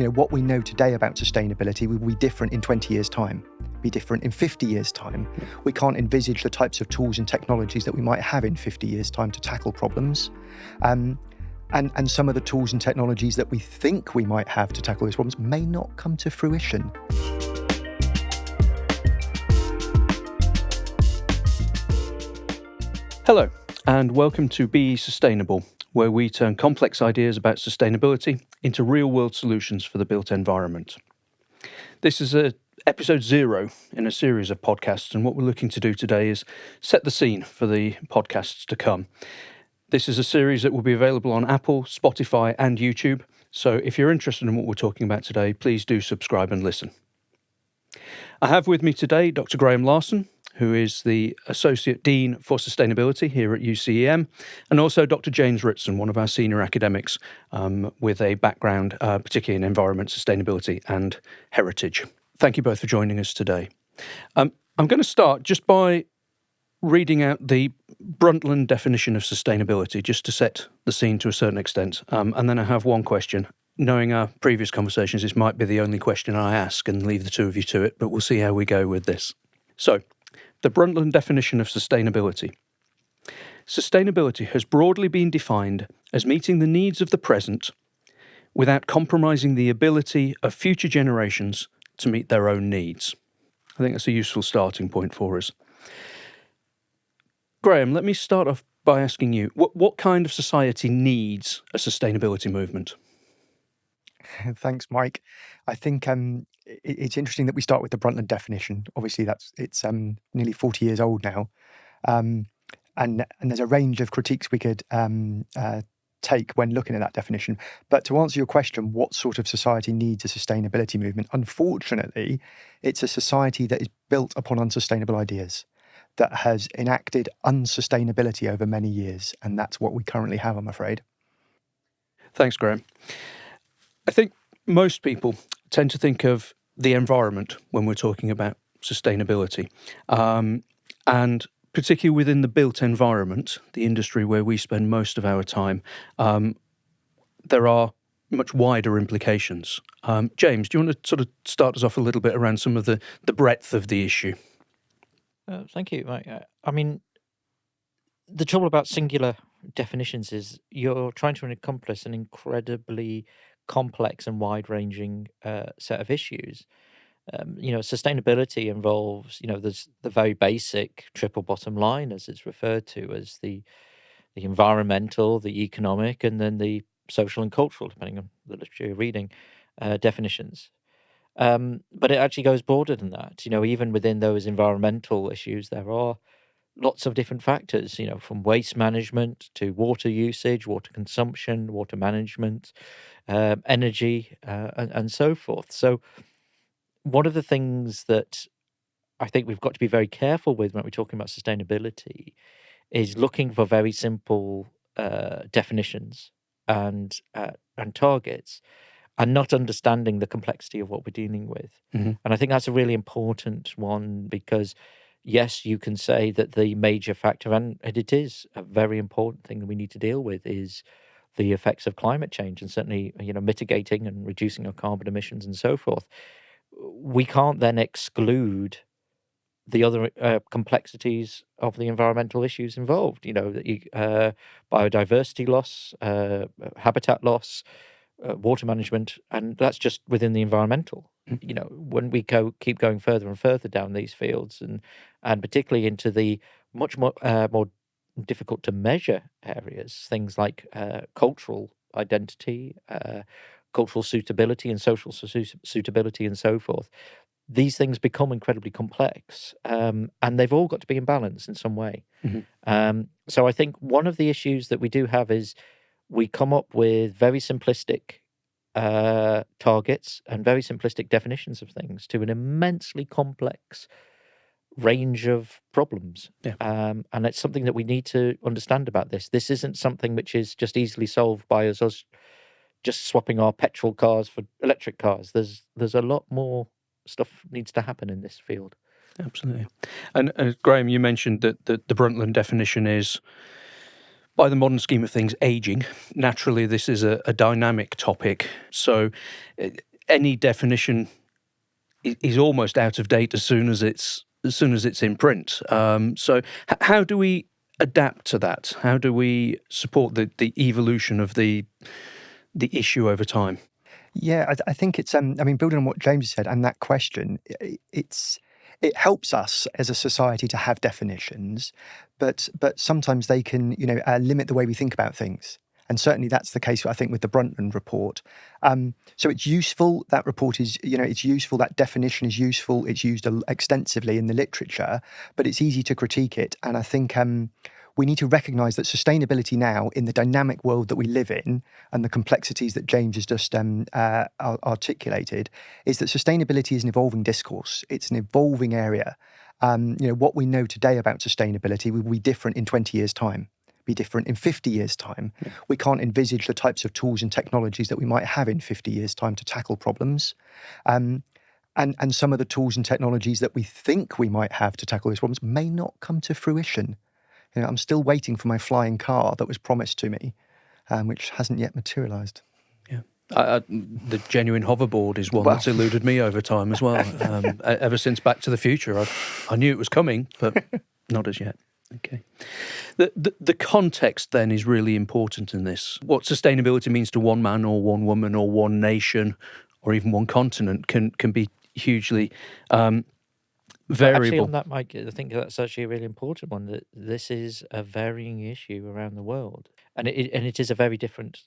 what we know today about sustainability will be different in 20 years' time, be different in 50 years' time. We can't envisage the types of tools and technologies that we might have in 50 years' time to tackle problems. And some of the tools and technologies that we think we might have to tackle those problems may not come to fruition. Hello, and welcome to Be Sustainable, where we turn complex ideas about sustainability into real-world solutions for the built environment. This is episode 0 in a series of podcasts, and what we're looking to do today is set the scene for the podcasts to come. This is a series that will be available on Apple, Spotify, and YouTube, so if you're interested in what we're talking about today, please do subscribe and listen. I have with me today Dr. Graeme Larsen, who is the Associate Dean for Sustainability here at UCEM, and also Dr. James Ritson, one of our senior academics with a background particularly in environment, sustainability and heritage. Thank you both for joining us today. I'm going to start just by reading out the Brundtland definition of sustainability, just to set the scene to a certain extent, and then I have one question. Knowing our previous conversations, this might be the only question I ask and leave the two of you to it, but we'll see how we go with this. So, the Brundtland definition of sustainability. Sustainability has broadly been defined as meeting the needs of the present without compromising the ability of future generations to meet their own needs. I think that's a useful starting point for us. Graeme, let me start off by asking you, what kind of society needs a sustainability movement? Thanks, Mike. I think it's interesting that we start with the Brundtland definition. Obviously, it's nearly 40 years old now, and there's a range of critiques we could take when looking at that definition. But to answer your question, what sort of society needs a sustainability movement? Unfortunately, it's a society that is built upon unsustainable ideas, that has enacted unsustainability over many years, and that's what we currently have, I'm afraid. Thanks, Graeme. I think most people tend to think of the environment when we're talking about sustainability. And particularly within the built environment, the industry where we spend most of our time, there are much wider implications. James, do you want to sort of start us off a little bit around some of the breadth of the issue? Thank you, Mike. I mean, the trouble about singular definitions is you're trying to encompass an incredibly complex and wide-ranging set of issues. Sustainability involves, there's the very basic triple bottom line, as it's referred to, as the environmental, the economic, and then the social and cultural, depending on the literature you're reading, definitions. But it actually goes broader than that. Even within those environmental issues, there are lots of different factors, from waste management to water usage, water consumption, water management, energy, and so forth. So one of the things that I think we've got to be very careful with when we're talking about sustainability is looking for very simple definitions and targets, and not understanding the complexity of what we're dealing with. Mm-hmm. And I think that's a really important one, because yes, you can say that the major factor, and it is a very important thing that we need to deal with, is the effects of climate change, and certainly, mitigating and reducing our carbon emissions and so forth. We can't then exclude the other complexities of the environmental issues involved. Biodiversity loss, habitat loss, water management, and that's just within the environmental. When we keep going further and further down these fields, and particularly into the much more difficult to measure areas, things like cultural identity, cultural suitability, and social suitability, and so forth, these things become incredibly complex, and they've all got to be in balance in some way. Mm-hmm. So I think one of the issues that we do have is we come up with very simplistic targets and very simplistic definitions of things to an immensely complex range of problems. Yeah. And it's something that we need to understand about this. This isn't something which is just easily solved by us just swapping our petrol cars for electric cars. There's a lot more stuff needs to happen in this field. Absolutely. And Graeme, you mentioned that the Brundtland definition is, by the modern scheme of things, aging. Naturally, this is a dynamic topic. So any definition is almost out of date as soon as it's in print. So how do we adapt to that? How do we support the evolution of the issue over time? Yeah, I think it's. I mean, building on what James said and that question, it helps us as a society to have definitions, but sometimes they can, limit the way we think about things. And certainly that's the case, I think, with the Brundtland report. So it's useful. That report is, it's useful. That definition is useful. It's used extensively in the literature, but it's easy to critique it. And I think we need to recognise that sustainability now, in the dynamic world that we live in, and the complexities that James has just articulated, is that sustainability is an evolving discourse. It's an evolving area. What we know today about sustainability will be different in 20 years' time, be different in 50 years' time. Yeah. We can't envisage the types of tools and technologies that we might have in 50 years' time to tackle problems. And some of the tools and technologies that we think we might have to tackle these problems may not come to fruition. I'm still waiting for my flying car that was promised to me, which hasn't yet materialised. Yeah, the genuine hoverboard is one that's eluded me over time as well. Ever since Back to the Future, I knew it was coming, but not as yet. Okay. The context then is really important in this. What sustainability means to one man or one woman or one nation or even one continent can be hugely variable. Actually, on that, Mike, I think that's actually a really important one, that this is a varying issue around the world. And it is a very different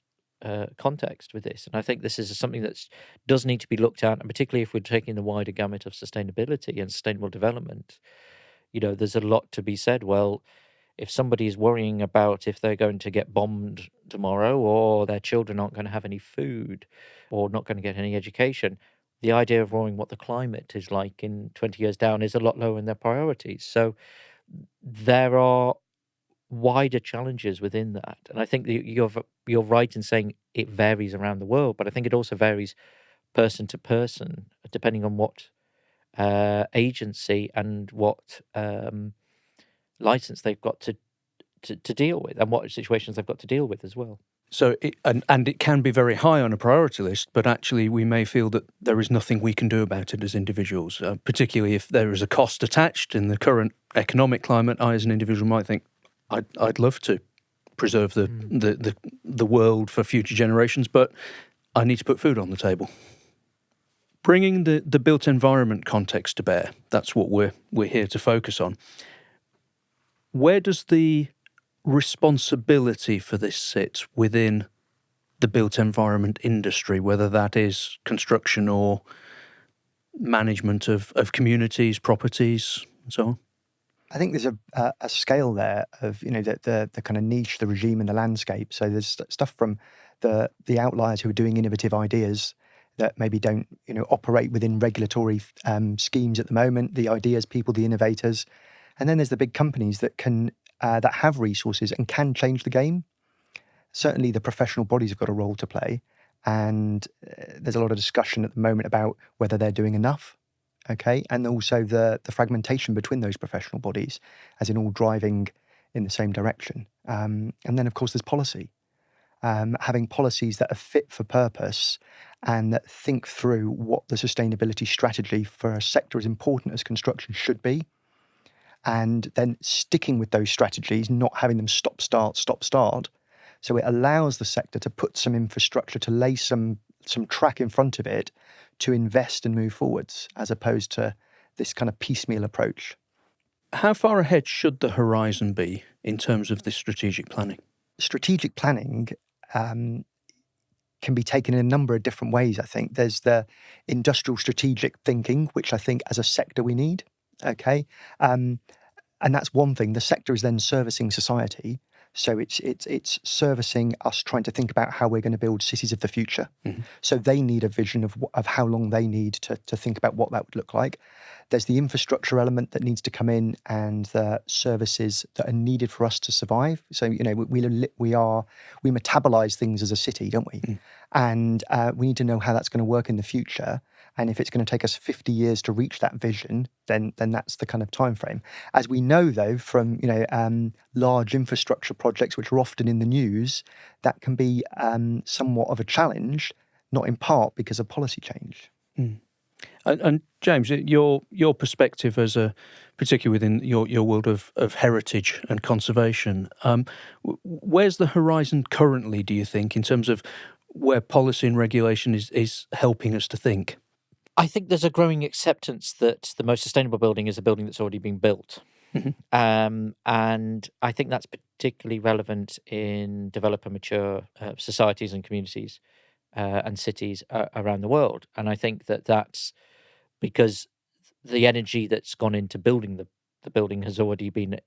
context with this. And I think this is something that does need to be looked at, and particularly if we're taking the wider gamut of sustainability and sustainable development, there's a lot to be said. Well, if somebody is worrying about if they're going to get bombed tomorrow, or their children aren't going to have any food, or not going to get any education, the idea of worrying what the climate is like in 20 years down is a lot lower in their priorities. So there are wider challenges within that. And I think that you're right in saying it varies around the world, but I think it also varies person to person, depending on what agency and what license they've got to deal with, and what situations they've got to deal with as well. So, it can be very high on a priority list, but actually we may feel that there is nothing we can do about it as individuals, particularly if there is a cost attached in the current economic climate. I, as an individual, might think, I'd love to preserve the world for future generations, but I need to put food on the table. Bringing the built environment context to bear, that's what we're here to focus on. Where does the responsibility for this sit within the built environment industry, whether that is construction or management of communities, properties, and so on? I think there's a scale there of the kind of niche, the regime, and the landscape. So there's stuff from the outliers who are doing innovative ideas that maybe don't operate within regulatory schemes at the moment. The ideas people, the innovators, and then there's the big companies that can that have resources and can change the game. Certainly, the professional bodies have got a role to play, and there's a lot of discussion at the moment about whether they're doing enough. Okay, and also the fragmentation between those professional bodies, as in all driving in the same direction. And then, of course, there's policy. Having policies that are fit for purpose and that think through what the sustainability strategy for a sector as important as construction should be, and then sticking with those strategies, not having them stop, start. So it allows the sector to put some infrastructure, to lay some track in front of it, to invest and move forwards, as opposed to this kind of piecemeal approach. How far ahead should the horizon be in terms of this strategic planning? Strategic planning can be taken in a number of different ways, I think. There's the industrial strategic thinking, which I think as a sector we need, okay? And that's one thing. The sector is then servicing society. So it's servicing us trying to think about how we're going to build cities of the future. Mm-hmm. So they need a vision of how long they need to think about what that would look like. There's the infrastructure element that needs to come in, and the services that are needed for us to survive. So we metabolize things as a city, don't we? Mm. And we need to know how that's going to work in the future. And if it's going to take us 50 years to reach that vision, then that's the kind of time frame. As we know, though, from large infrastructure projects, which are often in the news, that can be somewhat of a challenge. not in part because of policy change. And James, your perspective particularly within your world of heritage and conservation, where's the horizon currently, do you think, in terms of where policy and regulation is helping us to think? I think there's a growing acceptance that the most sustainable building is a building that's already been built. And I think that's particularly relevant in developed and mature societies and communities and cities around the world. And I think that's because the energy that's gone into building the building has already been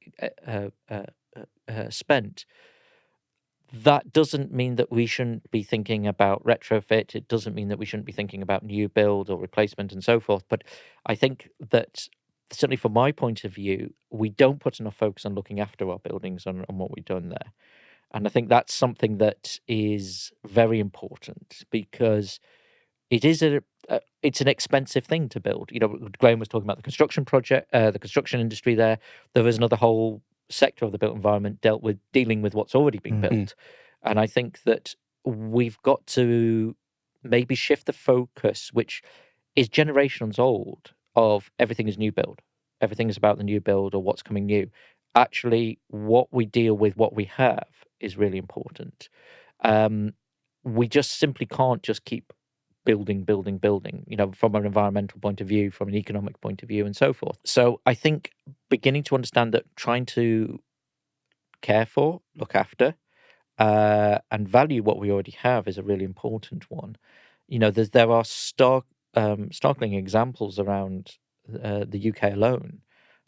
spent. That doesn't mean that we shouldn't be thinking about retrofit. It doesn't mean that we shouldn't be thinking about new build or replacement and so forth. But I think that, certainly from my point of view, we don't put enough focus on looking after our buildings and on what we've done there. And I think that's something that is very important, because it is it's an expensive thing to build. Graeme was talking about the construction project, the construction industry there. There is another whole sector of the built environment dealing with what's already been built. And I think that we've got to maybe shift the focus, which is generations old, of everything is new build. Everything is about the new build or what's coming new. Actually, what we deal with, what we have, is really important. We just simply can't just keep building, from an environmental point of view, from an economic point of view, and so forth. So I think beginning to understand that trying to care for, look after, and value what we already have is a really important one. There are startling examples around the UK alone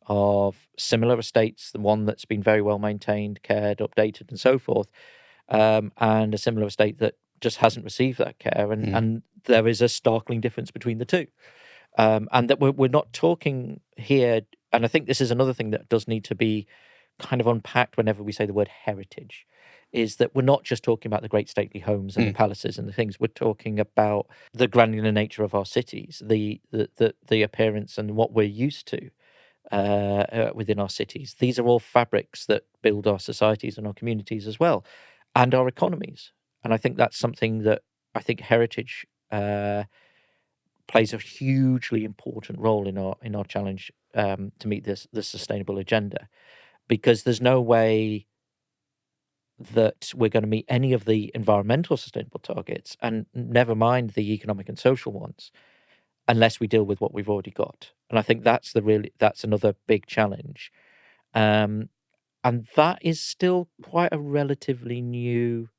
of similar estates, the one that's been very well maintained, cared, updated, and so forth, and a similar estate that just hasn't received that care, and there is a startling difference between the two, and that we're not talking here. And I think this is another thing that does need to be kind of unpacked whenever we say the word heritage, is that we're not just talking about the great stately homes and the palaces and the things. We're talking about the granular nature of our cities, the appearance and what we're used to within our cities. These are all fabrics that build our societies and our communities as well, and our economies. And I think that's something that I think heritage plays a hugely important role in our challenge to meet the sustainable agenda, because there's no way that we're going to meet any of the environmental sustainable targets, and never mind the economic and social ones, unless we deal with what we've already got. And I think that's another big challenge, and that is still quite a relatively new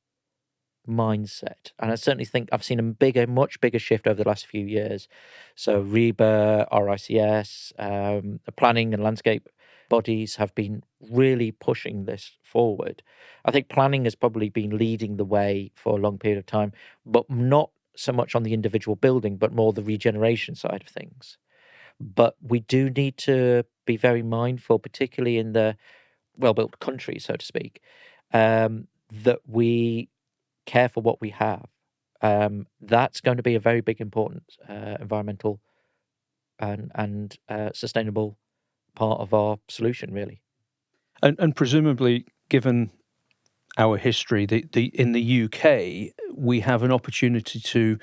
mindset. And I certainly think I've seen a much bigger shift over the last few years. So RIBA, RICS, the planning and landscape bodies have been really pushing this forward. I think planning has probably been leading the way for a long period of time, but not so much on the individual building, but more the regeneration side of things. But we do need to be very mindful, particularly in the well-built countries, so to speak, that we care for what we have. That's going to be a very big, important environmental and sustainable part of our solution, really. And presumably, given our history, in the UK, we have an opportunity to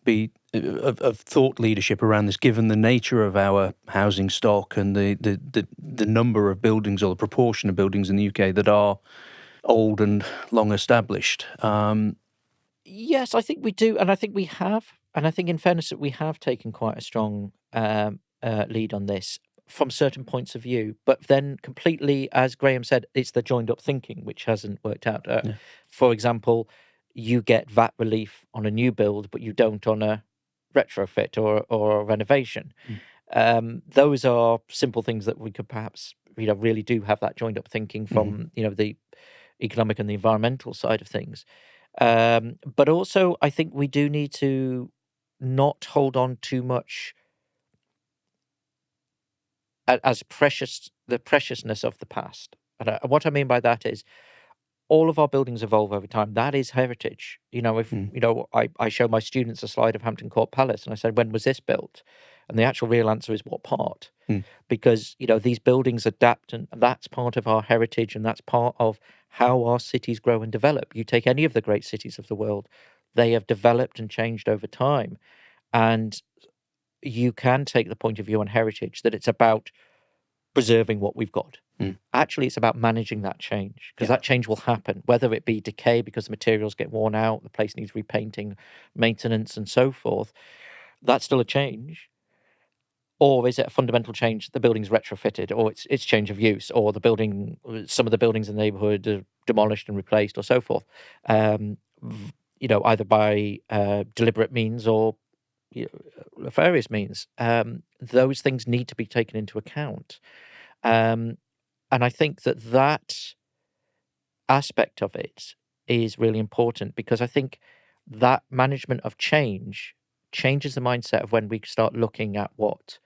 be of thought leadership around this, given the nature of our housing stock and the number of buildings, or the proportion of buildings in the UK that are old and long established. Yes, I think we do, and I think we have, and I think, in fairness, that we have taken quite a strong lead on this from certain points of view. But then, completely, as Graeme said, it's the joined-up thinking which hasn't worked out. For example, you get VAT relief on a new build, but you don't on a retrofit or a renovation. Those are simple things that we could perhaps, really do have that joined-up thinking from, the economic and the environmental side of things. But also, I think we do need to not hold on too much as the preciousness of the past. And what I mean by that is, all of our buildings evolve over time. That is heritage. If I show my students a slide of Hampton Court Palace, and I said, when was this built? And the actual real answer is, what part? Because these buildings adapt, and that's part of our heritage, and that's part of how our cities grow and develop. You take any of the great cities of the world, They have developed and changed over time. And you can take the point of view on heritage that it's about preserving what we've got. Actually, it's about managing that change, because that change will happen, whether it be decay because the materials get worn out, the place needs repainting, maintenance, and so forth. That's still a change. Or is it a fundamental change? The building's retrofitted, or it's change of use, or some of the buildings in the neighbourhood are demolished and replaced, or so forth. Either by deliberate means or nefarious means. Those things need to be taken into account. And I think that aspect of it is really important, because I think that management of change changes the mindset of when we start looking at what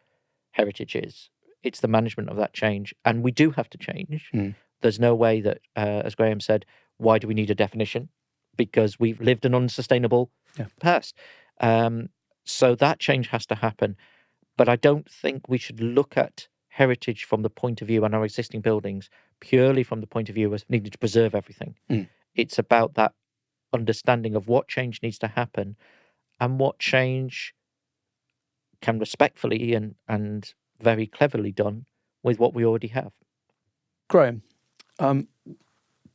heritage is. It's the management of that change. And we do have to change. There's no way that, as Graeme said, why do we need a definition? Because we've lived an unsustainable past. So that change has to happen. But I don't think we should look at heritage from the point of view and our existing buildings purely from the point of view as needing to preserve everything. It's about that understanding of what change needs to happen and what change can respectfully and very cleverly done with what we already have. Graeme,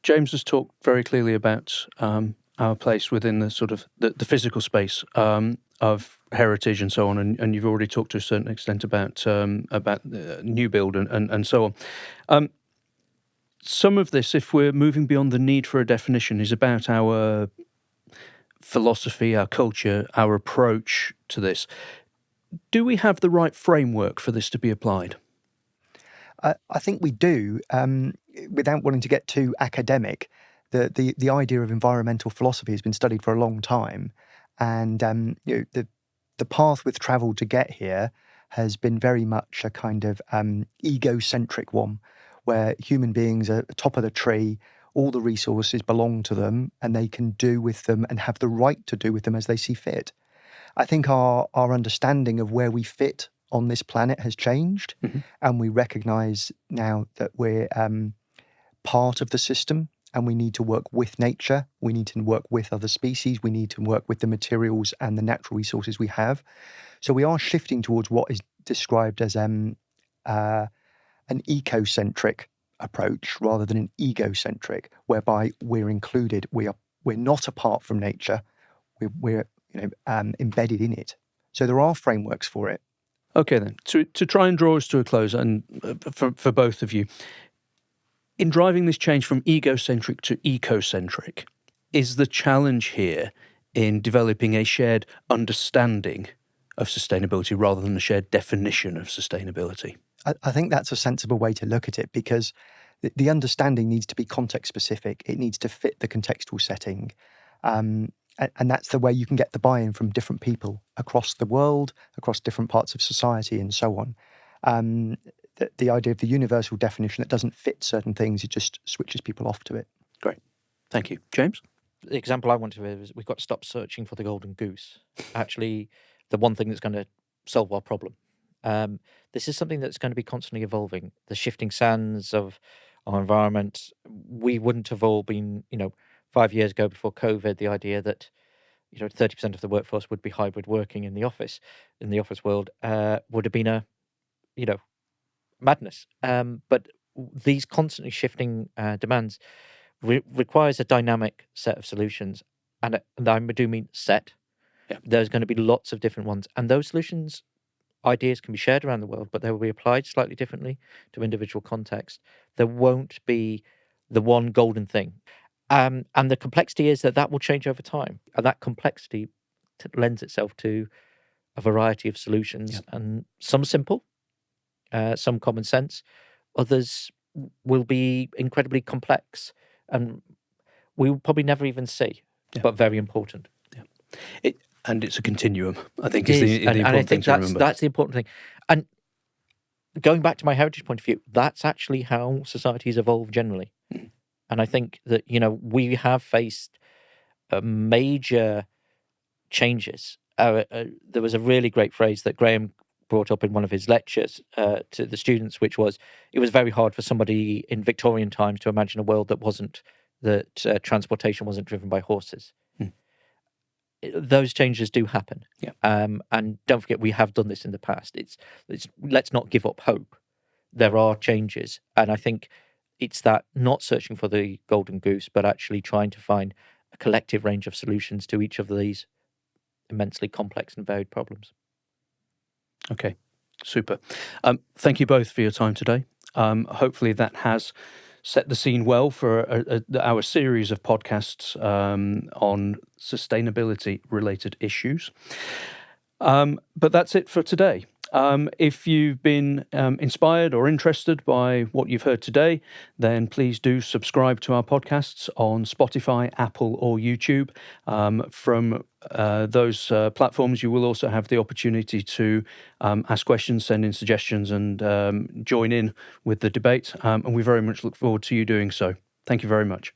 James has talked very clearly about our place within the sort of the physical space of heritage and so on, and you've already talked to a certain extent about new build and so on. Some of this, if we're moving beyond the need for a definition, is about our philosophy, our culture, our approach to this. Do we have the right framework for this to be applied? I think we do. Without wanting to get too academic, the idea of environmental philosophy has been studied for a long time, and the path we've travelled to get here has been very much a kind of egocentric one, where human beings are top of the tree, all the resources belong to them, and they can do with them and have the right to do with them as they see fit. I think our understanding of where we fit on this planet has changed, and we recognise now that we're part of the system, and we need to work with nature, we need to work with other species, we need to work with the materials and the natural resources we have. So we are shifting towards what is described as an ecocentric approach rather than an egocentric, whereby we're included, we're not apart from nature, we're embedded in it. So there are frameworks for it. Okay then, to try and draw us to a close, and for both of you, in driving this change from egocentric to ecocentric, is the challenge here in developing a shared understanding of sustainability rather than a shared definition of sustainability? I think that's a sensible way to look at it, because the understanding needs to be context specific. It needs to fit the contextual setting. And that's the way you can get the buy-in from different people across the world, across different parts of society and so on. The idea of the universal definition that doesn't fit certain things, it just switches people off to it. Great. Thank you. James? The example I want to give is we've got to stop searching for the golden goose. Actually, the one thing that's going to solve our problem. This is something that's going to be constantly evolving. The shifting sands of our environment. We wouldn't have all been, 5 years ago before COVID, the idea that 30% of the workforce would be hybrid working in the office world would have been a madness. But these constantly shifting demands requires a dynamic set of solutions, and I do mean set. Yeah. There's going to be lots of different ones, and those solutions, ideas can be shared around the world, but they will be applied slightly differently to individual context. There won't be the one golden thing. And the complexity is that will change over time. And that complexity lends itself to a variety of solutions. Yeah. And some simple, some common sense, others will be incredibly complex. And we will probably never even see, but very important. Yeah. And it's a continuum, I think, is the important thing to remember. That's the important thing. And going back to my heritage point of view, that's actually how societies evolve generally. Mm. And I think that, we have faced major changes. There was a really great phrase that Graeme brought up in one of his lectures to the students, which was, it was very hard for somebody in Victorian times to imagine a world that transportation wasn't driven by horses. those changes do happen. Yeah. And don't forget, we have done this in the past. It's let's not give up hope. There are changes, and I think it's that not searching for the golden goose, but actually trying to find a collective range of solutions to each of these immensely complex and varied problems. Okay, super. Thank you both for your time today. Hopefully that has set the scene well for our series of podcasts on sustainability-related issues. But that's it for today. If you've been inspired or interested by what you've heard today, then please do subscribe to our podcasts on Spotify, Apple, or YouTube. From those platforms, you will also have the opportunity to ask questions, send in suggestions, and join in with the debate. And we very much look forward to you doing so. Thank you very much.